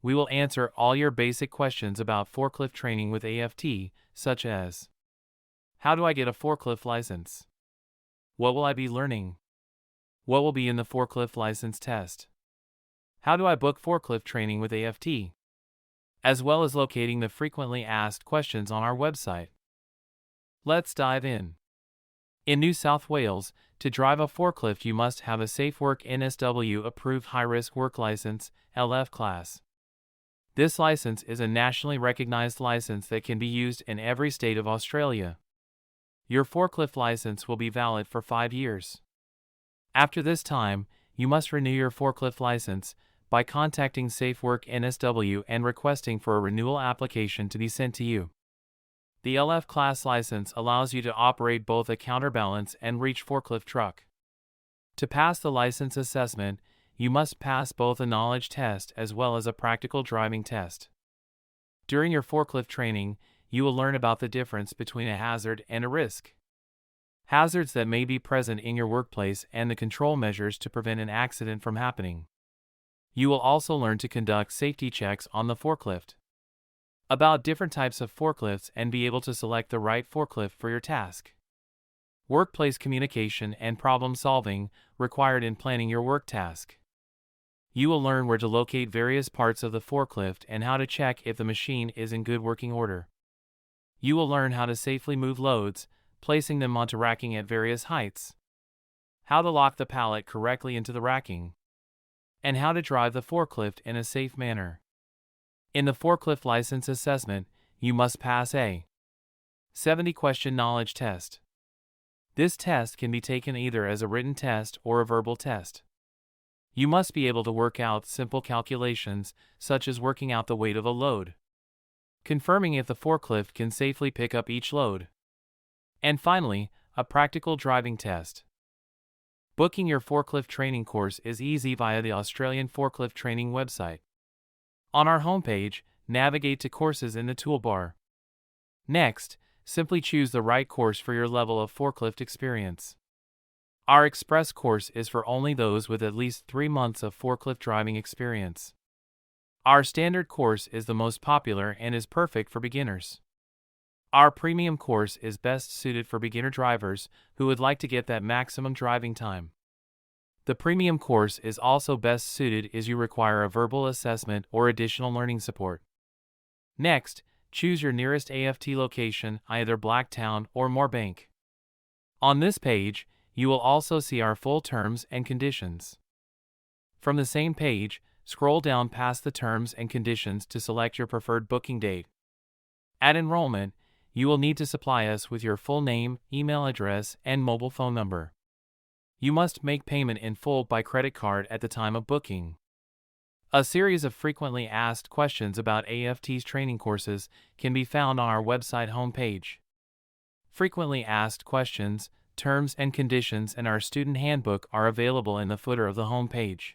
We will answer all your basic questions about forklift training with AFT, such as: how do I get a forklift license? What will I be learning? What will be in the forklift license test? How do I book forklift training with AFT? As well as locating the frequently asked questions on our website. Let's dive in. In New South Wales, to drive a forklift you must have a Safe Work NSW approved high-risk work license, LF class. This license is a nationally recognized license that can be used in every state of Australia. Your forklift license will be valid for 5 years. After this time, you must renew your forklift license by contacting Safe Work NSW and requesting for a renewal application to be sent to you. The LF class license allows you to operate both a counterbalance and reach forklift truck. To pass the license assessment, you must pass both a knowledge test as well as a practical driving test. During your forklift training, you will learn about the difference between a hazard and a risk, hazards that may be present in your workplace, and the control measures to prevent an accident from happening. You will also learn to conduct safety checks on the forklift, about different types of forklifts, and be able to select the right forklift for your task. Workplace communication and problem solving required in planning your work task. You will learn where to locate various parts of the forklift and how to check if the machine is in good working order. You will learn how to safely move loads, placing them onto racking at various heights, how to lock the pallet correctly into the racking, and how to drive the forklift in a safe manner. In the forklift license assessment, you must pass a 70-question knowledge test. This test can be taken either as a written test or a verbal test. You must be able to work out simple calculations, such as working out the weight of a load, confirming if the forklift can safely pick up each load, and finally, a practical driving test. Booking your forklift training course is easy via the Australian Forklift Training website. On our homepage, navigate to Courses in the toolbar. Next, simply choose the right course for your level of forklift experience. Our Express course is for only those with at least 3 months of forklift driving experience. Our Standard course is the most popular and is perfect for beginners. Our Premium course is best suited for beginner drivers who would like to get that maximum driving time. The Premium course is also best suited if you require a verbal assessment or additional learning support. Next, choose your nearest AFT location, either Blacktown or Moorebank. On this page, you will also see our full terms and conditions. From the same page, scroll down past the terms and conditions to select your preferred booking date. At enrollment, you will need to supply us with your full name, email address, and mobile phone number. You must make payment in full by credit card at the time of booking. A series of frequently asked questions about AFT's training courses can be found on our website homepage. Frequently asked questions, terms and conditions, and our student handbook are available in the footer of the homepage.